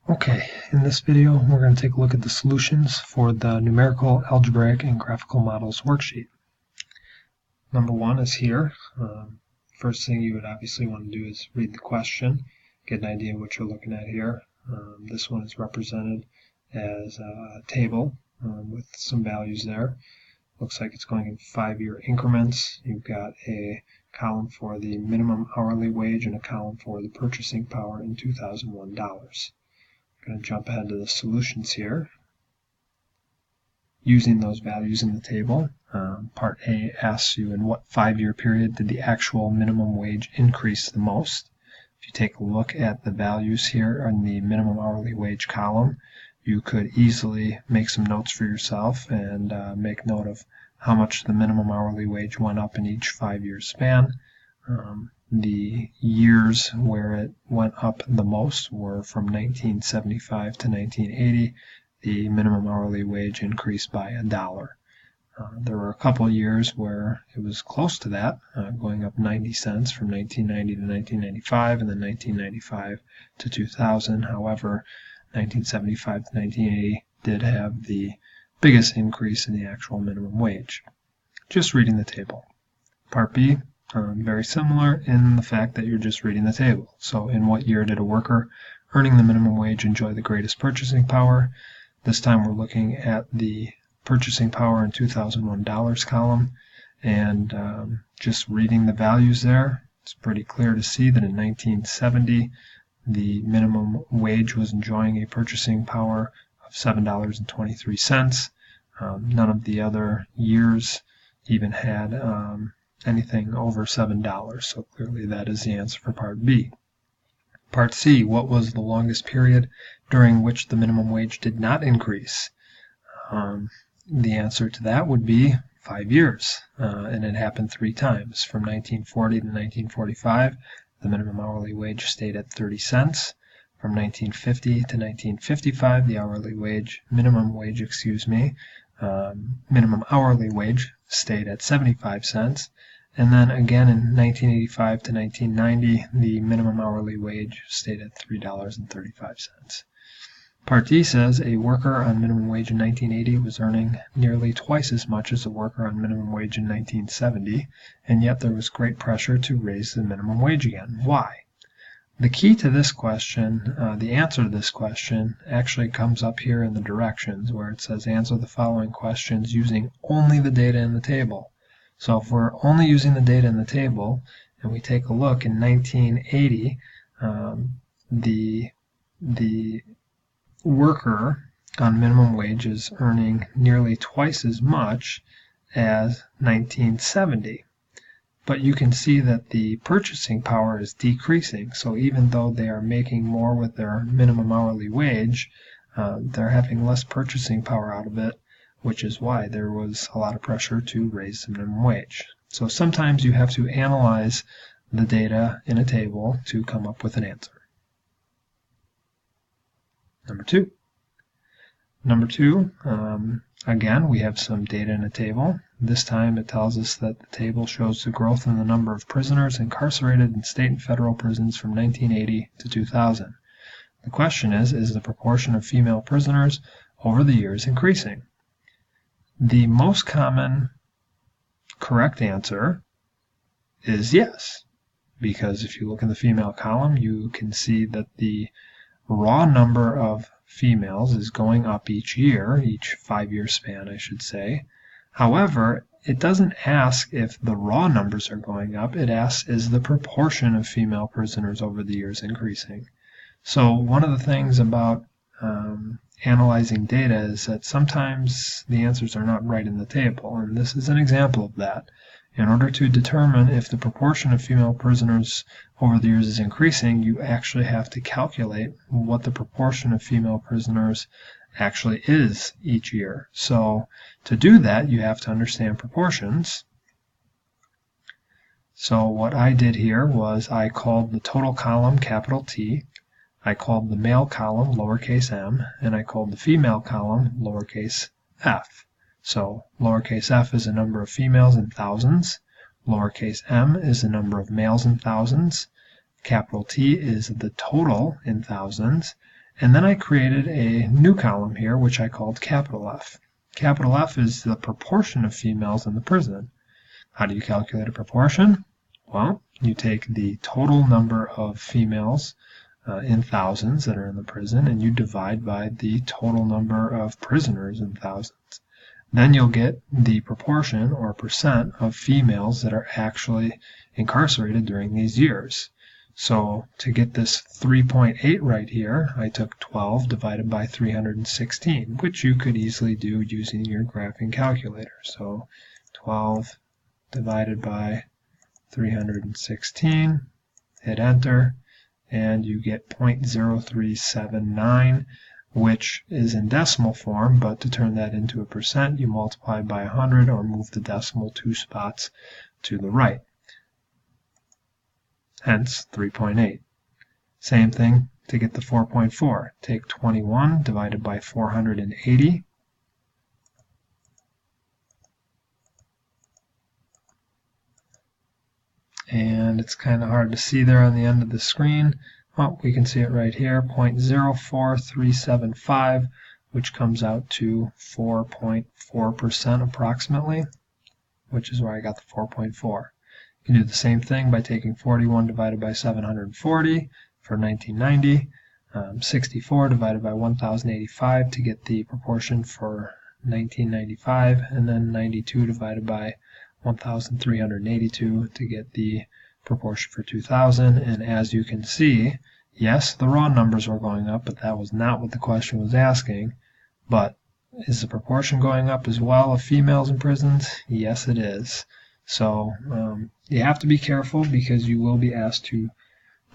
Okay, in this video we're going to take a look at the solutions for the numerical, algebraic, and graphical models worksheet. Number one is here. First thing you would obviously want to do is read the question, get an idea of what you're looking at here. This one is represented as a table with some values there. Looks like it's going in 5-year increments. You've got a column for the minimum hourly wage and a column for the purchasing power in $2001. I'm going to jump ahead to the solutions here. Using those values in the table, Part A asks you in what 5-year period did the actual minimum wage increase the most. If you take a look at the values here in the minimum hourly wage column, you could easily make some notes for yourself and make note of how much the minimum hourly wage went up in each 5-year span. The years where it went up the most were from 1975 to 1980. The minimum hourly wage increased by $1. There were a couple of years where it was close to that, going up 90 cents from 1990 to 1995, and then 1995 to 2000. However, 1975 to 1980 did have the biggest increase in the actual minimum wage. Just reading the table. Part B, very similar in the fact that you're just reading the table. So in what year did a worker earning the minimum wage enjoy the greatest purchasing power? This time we're looking at the purchasing power in $2001 column, and just reading the values there, it's pretty clear to see that in 1970 the minimum wage was enjoying a purchasing power of $7.23. None of the other years even had anything over $7, so clearly that is the answer for Part B. Part C, what was the longest period during which the minimum wage did not increase? The answer to that would be 5 years, and it happened 3 times. From 1940 to 1945, the minimum hourly wage stayed at 30 cents. From 1950 to 1955, the minimum hourly wage stayed at 75 cents. And then again in 1985 to 1990, the minimum hourly wage stayed at $3.35. Part D says a worker on minimum wage in 1980 was earning nearly twice as much as a worker on minimum wage in 1970, and yet there was great pressure to raise the minimum wage again. Why? The key to this question, the answer to this question, actually comes up here in the directions where it says answer the following questions using only the data in the table. So if we're only using the data in the table, and we take a look in 1980, the worker on minimum wage is earning nearly twice as much as 1970. But you can see that the purchasing power is decreasing. So even though they are making more with their minimum hourly wage, they're having less purchasing power out of it, which is why there was a lot of pressure to raise the minimum wage. So sometimes you have to analyze the data in a table to come up with an answer. Number two, again, we have some data in a table. This time it tells us that the table shows the growth in the number of prisoners incarcerated in state and federal prisons from 1980 to 2000. The question is the proportion of female prisoners over the years increasing? The most common correct answer is yes, because if you look in the female column, you can see that the raw number of females is going up each year, each 5-year span, I should say. However, it doesn't ask if the raw numbers are going up, it asks is the proportion of female prisoners over the years increasing. So one of the things about analyzing data is that sometimes the answers are not right in the table, and this is an example of that. In order to determine if the proportion of female prisoners over the years is increasing, you actually have to calculate what the proportion of female prisoners actually is each year. So to do that, you have to understand proportions. So what I did here was I called the total column capital T, I called the male column lowercase m, and I called the female column lowercase f. So lowercase f is the number of females in thousands, lowercase m is the number of males in thousands, capital T is the total in thousands, And then I created a new column here, which I called capital F. Capital F is the proportion of females in the prison. How do you calculate a proportion? Well, you take the total number of females in thousands that are in the prison, and you divide by the total number of prisoners in thousands. Then you'll get the proportion or percent of females that are actually incarcerated during these years. So to get this 3.8 right here, I took 12 divided by 316, which you could easily do using your graphing calculator. So 12 divided by 316, hit enter, and you get 0.0379, which is in decimal form, but to turn that into a percent, you multiply by 100 or move the decimal 2 spots to the right. Hence 3.8. Same thing to get the 4.4. Take 21 divided by 480. And it's kind of hard to see there on the end of the screen. Well, we can see it right here, 0.04375, which comes out to 4.4% approximately, which is where I got the 4.4. You can do the same thing by taking 41 divided by 740 for 1990, 64 divided by 1085 to get the proportion for 1995, and then 92 divided by 1382 to get the proportion for 2000. And as you can see, yes, the raw numbers were going up, but that was not what the question was asking. But is the proportion going up as well of females in prisons? Yes, it is. So you have to be careful because you will be asked to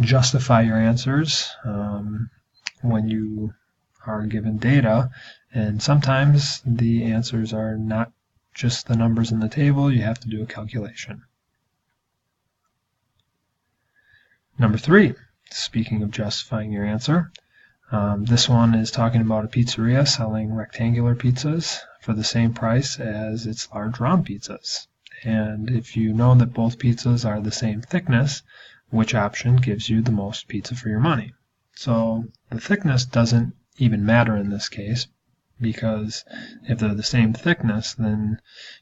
justify your answers when you are given data, and sometimes the answers are not just the numbers in the table. You have to do a calculation. Number 3, speaking of justifying your answer, this one is talking about a pizzeria selling rectangular pizzas for the same price as its large round pizzas. And if you know that both pizzas are the same thickness, which option gives you the most pizza for your money? So the thickness doesn't even matter in this case, because if they're the same thickness, then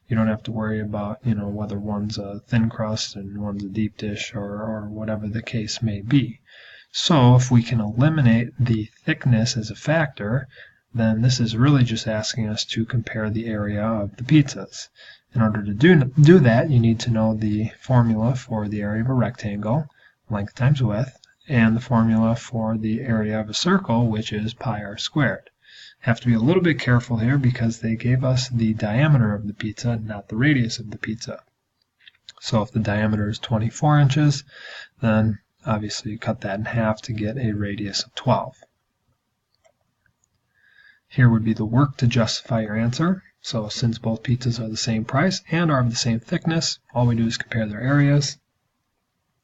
you don't have to worry about, whether one's a thin crust and one's a deep dish or whatever the case may be. So if we can eliminate the thickness as a factor, then this is really just asking us to compare the area of the pizzas. In order to do that, you need to know the formula for the area of a rectangle, length times width, and the formula for the area of a circle, which is pi r squared. Have to be a little bit careful here because they gave us the diameter of the pizza, not the radius of the pizza. So if the diameter is 24 inches, then obviously you cut that in half to get a radius of 12. Here would be the work to justify your answer. So since both pizzas are the same price and are of the same thickness, all we do is compare their areas.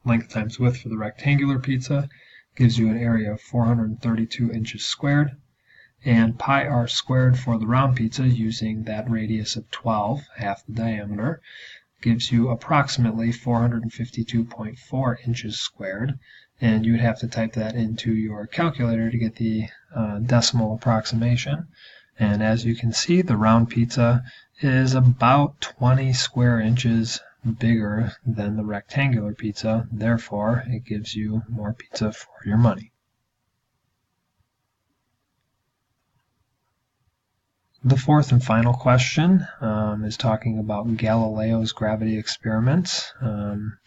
Length times width for the rectangular pizza gives you an area of 432 inches squared. And pi r squared for the round pizza, using that radius of 12, half the diameter, gives you approximately 452.4 inches squared. And you would have to type that into your calculator to get the decimal approximation. And as you can see, the round pizza is about 20 square inches bigger than the rectangular pizza. Therefore, it gives you more pizza for your money. The fourth and final question is talking about Galileo's gravity experiments.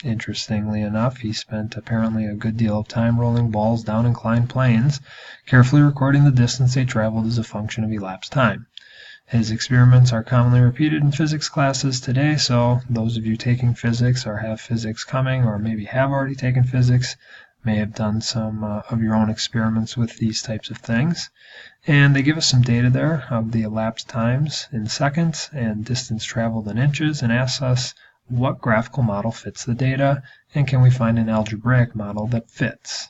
Interestingly enough, he spent apparently a good deal of time rolling balls down inclined planes, carefully recording the distance they traveled as a function of elapsed time. His experiments are commonly repeated in physics classes today, so those of you taking physics or have physics coming or maybe have already taken physics may have done some of your own experiments with these types of things. And they give us some data there of the elapsed times in seconds and distance traveled in inches, and asks us what graphical model fits the data, and can we find an algebraic model that fits.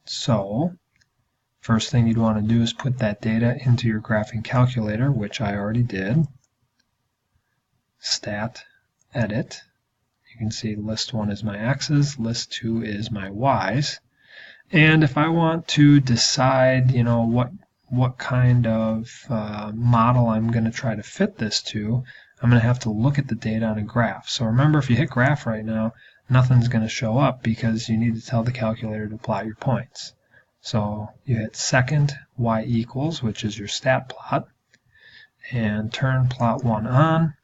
So first thing you'd want to do is put that data into your graphing calculator, which I already did. Stat, edit. You can see list 1 is my x's, list 2 is my y's. And if I want to decide, what kind of model I'm going to try to fit this to, I'm going to have to look at the data on a graph. So remember, if you hit graph right now, nothing's going to show up because you need to tell the calculator to plot your points. So you hit second y equals, which is your stat plot, and turn plot 1 on.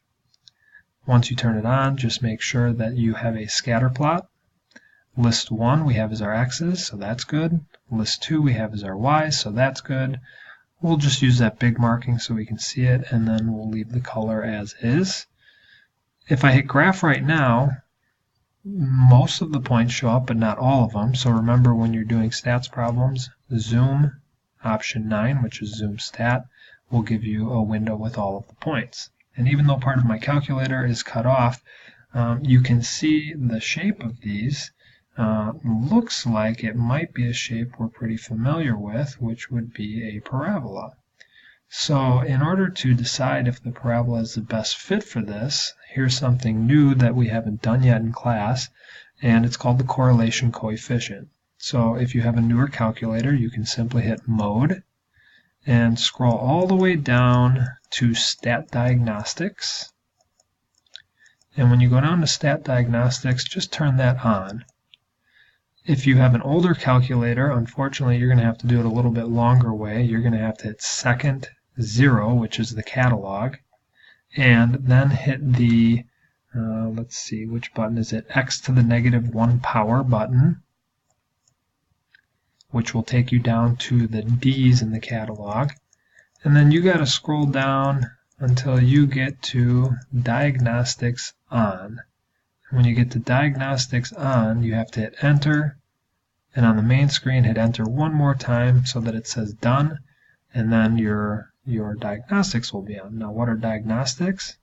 Once you turn it on, just make sure that you have a scatter plot. List 1 we have as our x's, so that's good. List 2 we have as our y's, so that's good. We'll just use that big marking so we can see it, and then we'll leave the color as is. If I hit graph right now, most of the points show up, but not all of them. So remember, when you're doing stats problems, zoom option 9, which is zoom stat, will give you a window with all of the points. And even though part of my calculator is cut off, you can see the shape of these. Looks like it might be a shape we're pretty familiar with, which would be a parabola. So in order to decide if the parabola is the best fit for this, here's something new that we haven't done yet in class, and it's called the correlation coefficient. So if you have a newer calculator, you can simply hit Mode and scroll all the way down to Stat Diagnostics. And when you go down to Stat Diagnostics, just turn that on. If you have an older calculator, unfortunately, you're going to have to do it a little bit longer way. You're going to have to hit second 0, which is the catalog, and then hit the, let's see, which button is it? X to the negative 1 power button, which will take you down to the D's in the catalog. And then you got to scroll down until you get to Diagnostics On. When you get to Diagnostics On, you have to hit Enter, and on the main screen hit Enter one more time so that it says Done, and then your diagnostics will be on. Now, what are diagnostics?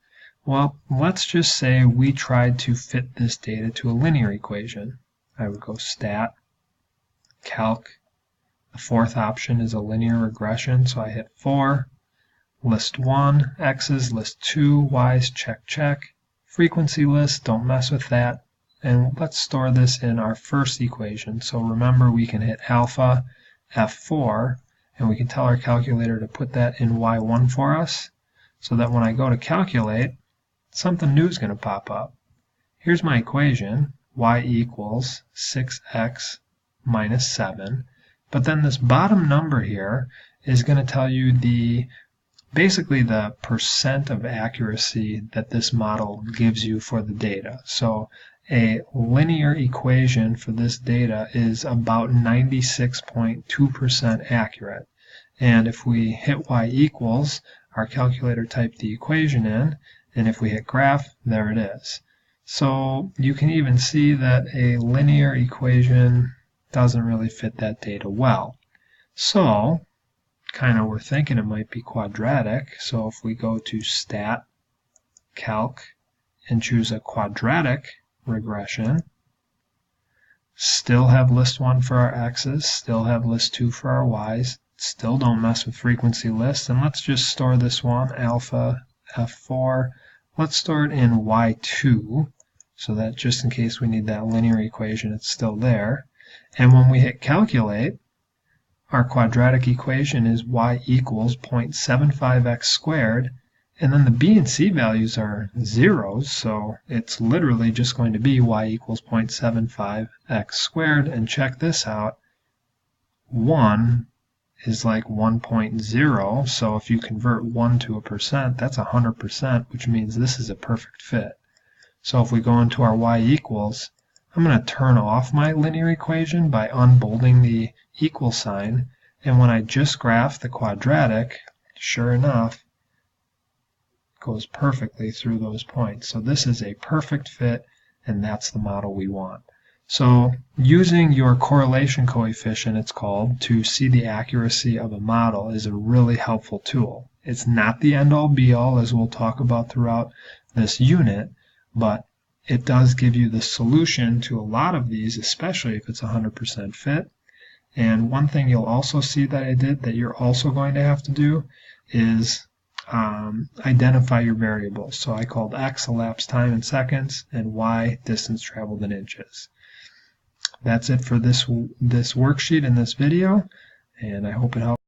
Well, let's just say we tried to fit this data to a linear equation. I would go Stat, Calc. The fourth option is a linear regression, so I hit 4. List 1, X's, list 2, Y's, check, check. Frequency list, don't mess with that. And let's store this in our first equation. So remember, we can hit alpha F4, and we can tell our calculator to put that in Y1 for us, so that when I go to calculate, something new is going to pop up. Here's my equation, y equals 6x minus 7. But then this bottom number here is going to tell you basically the percent of accuracy that this model gives you for the data. So a linear equation for this data is about 96.2% accurate. And if we hit y equals, our calculator typed the equation in, and if we hit graph, there it is. So you can even see that a linear equation doesn't really fit that data well. So we're thinking it might be quadratic. So if we go to Stat, Calc, and choose a quadratic regression, still have list 1 for our x's, still have list 2 for our y's, still don't mess with frequency lists, and let's just store this one, alpha F4. Let's store it in Y2, so that just in case we need that linear equation, it's still there. And when we hit calculate, our quadratic equation is y equals 0.75x squared, and then the b and c values are zeros, so it's literally just going to be y equals 0.75x squared. And check this out, 1 is like 1.0, so if you convert 1 to a percent, that's 100%, which means this is a perfect fit. So if we go into our y equals, I'm going to turn off my linear equation by unbolding the equal sign, and when I just graph the quadratic, sure enough, it goes perfectly through those points. So this is a perfect fit, and that's the model we want. So using your correlation coefficient, it's called, to see the accuracy of a model is a really helpful tool. It's not the end-all be-all, as we'll talk about throughout this unit, but it does give you the solution to a lot of these, especially if it's 100% fit. And one thing you'll also see that I did that you're also going to have to do is identify your variables. So I called x elapsed time in seconds and y distance traveled in inches. That's it for this worksheet in this video, and I hope it helps.